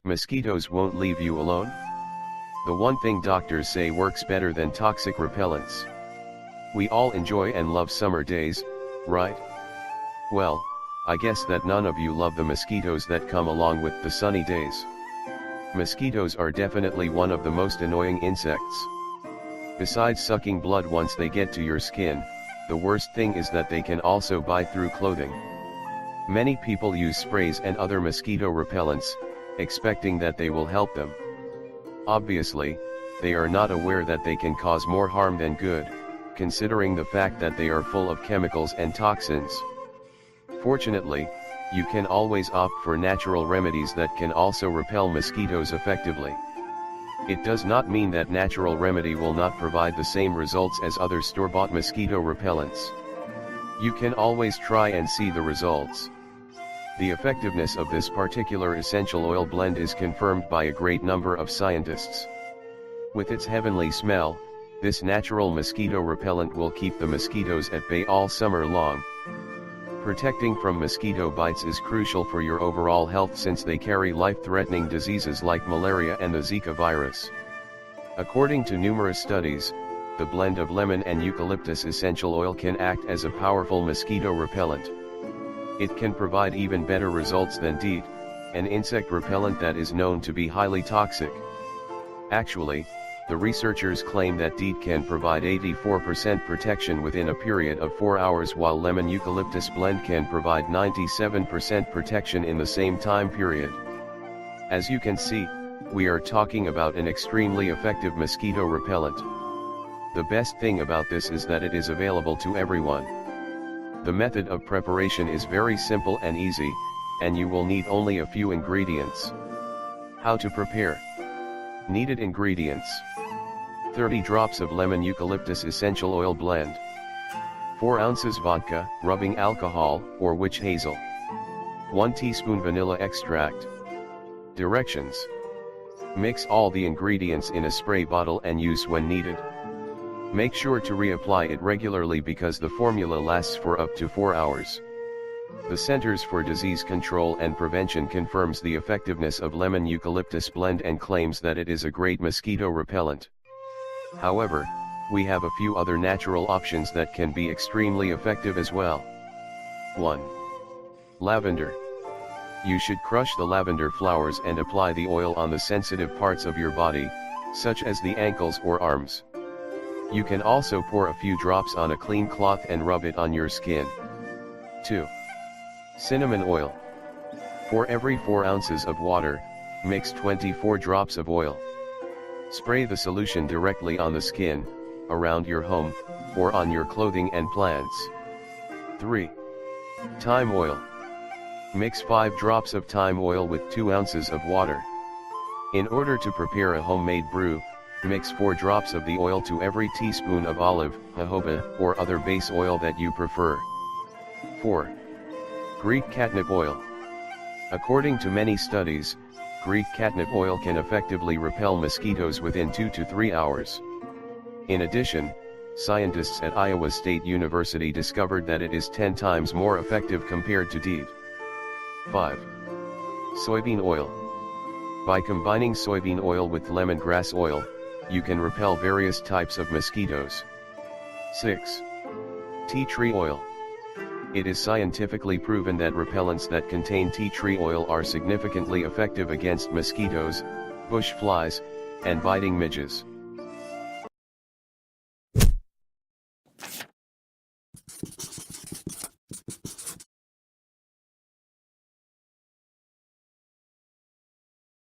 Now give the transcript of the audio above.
Mosquitoes won't leave you alone? The one thing doctors say works better than toxic repellents. We all enjoy and love summer days, right? Well, I guess that none of you love the mosquitoes that come along with the sunny days. Mosquitoes are definitely one of the most annoying insects. Besides sucking blood once they get to your skin, the worst thing is that they can also bite through clothing. Many people use sprays and other mosquito repellents, expecting that they will help them. Obviously, they are not aware that they can cause more harm than good, considering the fact that they are full of chemicals and toxins. Fortunately, you can always opt for natural remedies that can also repel mosquitoes effectively. It does not mean that natural remedy will not provide the same results as other store-bought mosquito repellents. You can always try and see the results. The effectiveness of this particular essential oil blend is confirmed by a great number of scientists. With its heavenly smell, this natural mosquito repellent will keep the mosquitoes at bay all summer long. Protecting from mosquito bites is crucial for your overall health since they carry life-threatening diseases like malaria and the Zika virus. According to numerous studies, the blend of lemon and eucalyptus essential oil can act as a powerful mosquito repellent. It can provide even better results than DEET, an insect repellent that is known to be highly toxic. Actually, the researchers claim that DEET can provide 84% protection within a period of 4 hours, while lemon eucalyptus blend can provide 97% protection in the same time period. As you can see, we are talking about an extremely effective mosquito repellent. The best thing about this is that it is available to everyone. The method of preparation is very simple and easy, and you will need only a few ingredients. How to prepare? Needed ingredients: 30 drops of lemon eucalyptus essential oil blend, 4 ounces vodka, rubbing alcohol, or witch hazel, 1 teaspoon vanilla extract. Directions: mix all the ingredients in a spray bottle and use when needed. Make sure to reapply it regularly because the formula lasts for up to 4 hours. The Centers for Disease Control and Prevention confirms the effectiveness of lemon eucalyptus blend and claims that it is a great mosquito repellent. However, we have a few other natural options that can be extremely effective as well. 1. Lavender. You should crush the lavender flowers and apply the oil on the sensitive parts of your body, such as the ankles or arms. You can also pour a few drops on a clean cloth and rub it on your skin. 2. Cinnamon oil. For every 4 ounces of water, mix 24 drops of oil. Spray the solution directly on the skin, around your home, or on your clothing and plants. 3. Thyme oil. Mix 5 drops of thyme oil with 2 ounces of water. In order to prepare a homemade brew, mix 4 drops of the oil to every teaspoon of olive, jojoba, or other base oil that you prefer. 4. Greek catnip oil. According to many studies, Greek catnip oil can effectively repel mosquitoes within 2 to 3 hours. In addition, scientists at Iowa State University discovered that it is 10 times more effective compared to DEET. 5. Soybean oil. By combining soybean oil with lemongrass oil, you can repel various types of mosquitoes. 6. Tea tree oil. It is scientifically proven that repellents that contain tea tree oil are significantly effective against mosquitoes, bush flies, and biting midges.